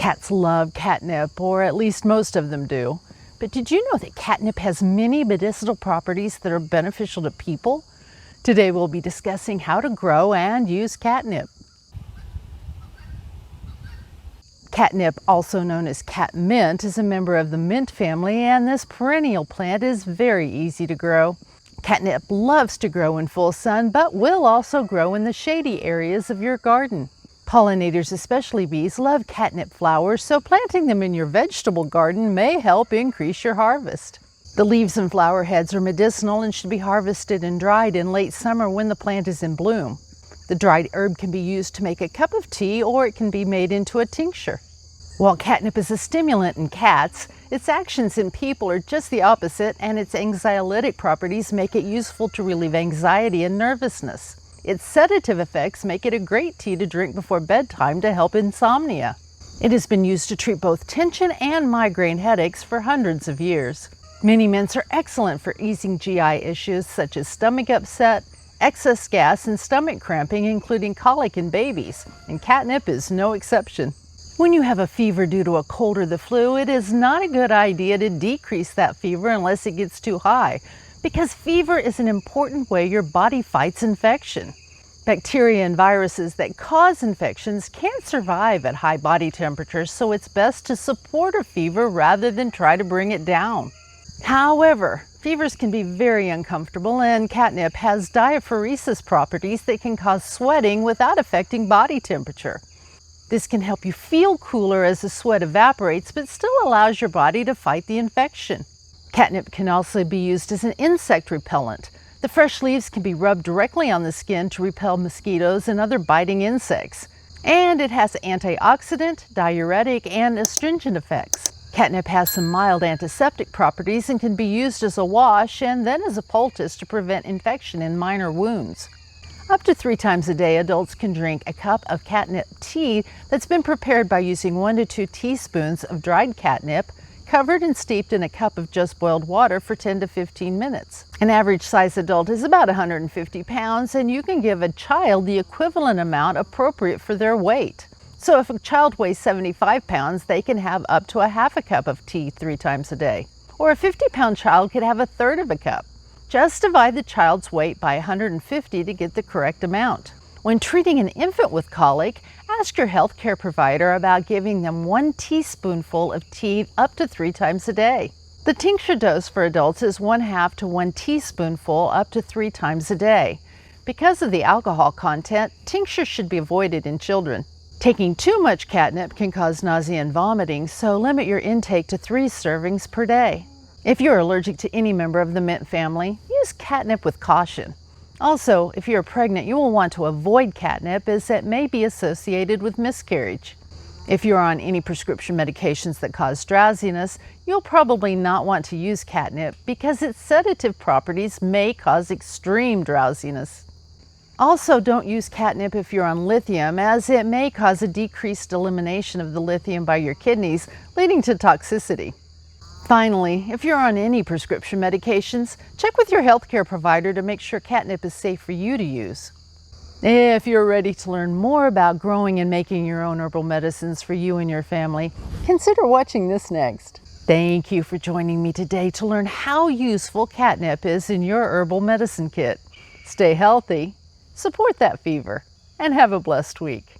Cats love catnip, or at least most of them do. But did you know that catnip has many medicinal properties that are beneficial to people? Today we'll be discussing how to grow and use catnip. Catnip, also known as catmint, is a member of the mint family, and this perennial plant is very easy to grow. Catnip loves to grow in full sun, but will also grow in the shady areas of your garden. Pollinators, especially bees, love catnip flowers, so planting them in your vegetable garden may help increase your harvest. The leaves and flower heads are medicinal and should be harvested and dried in late summer when the plant is in bloom. The dried herb can be used to make a cup of tea, or it can be made into a tincture. While catnip is a stimulant in cats, its actions in people are just the opposite, and its anxiolytic properties make it useful to relieve anxiety and nervousness. Its sedative effects make it a great tea to drink before bedtime to help insomnia. It has been used to treat both tension and migraine headaches for hundreds of years. Many mints are excellent for easing GI issues such as stomach upset, excess gas, and stomach cramping, including colic in babies, and catnip is no exception. When you have a fever due to a cold or the flu, it is not a good idea to decrease that fever unless it gets too high, because fever is an important way your body fights infection. Bacteria and viruses that cause infections can't survive at high body temperatures, so it's best to support a fever rather than try to bring it down. However, fevers can be very uncomfortable, and catnip has diaphoresis properties that can cause sweating without affecting body temperature. This can help you feel cooler as the sweat evaporates, but still allows your body to fight the infection. Catnip can also be used as an insect repellent. The fresh leaves can be rubbed directly on the skin to repel mosquitoes and other biting insects. And it has antioxidant, diuretic, and astringent effects. Catnip has some mild antiseptic properties and can be used as a wash and then as a poultice to prevent infection in minor wounds. Up to 3 times a day, adults can drink a cup of catnip tea that's been prepared by using 1 to 2 teaspoons of dried catnip, covered and steeped in a cup of just boiled water for 10 to 15 minutes. An average size adult is about 150 pounds, and you can give a child the equivalent amount appropriate for their weight. So if a child weighs 75 pounds, they can have up to a half a cup of tea 3 times a day. Or a 50-pound child could have a third of a cup. Just divide the child's weight by 150 to get the correct amount. When treating an infant with colic, ask your healthcare provider about giving them 1 teaspoonful of tea up to 3 times a day. The tincture dose for adults is 1/2 to 1 teaspoonful up to 3 times a day. Because of the alcohol content, tincture should be avoided in children. Taking too much catnip can cause nausea and vomiting, so limit your intake to 3 servings per day. If you're allergic to any member of the mint family, use catnip with caution. Also, if you're pregnant, you will want to avoid catnip as it may be associated with miscarriage. If you're on any prescription medications that cause drowsiness, you'll probably not want to use catnip because its sedative properties may cause extreme drowsiness. Also, don't use catnip if you're on lithium, as it may cause a decreased elimination of the lithium by your kidneys, leading to toxicity. Finally, if you're on any prescription medications, check with your healthcare provider to make sure catnip is safe for you to use. If you're ready to learn more about growing and making your own herbal medicines for you and your family, consider watching this next. Thank you for joining me today to learn how useful catnip is in your herbal medicine kit. Stay healthy, support that fever, and have a blessed week.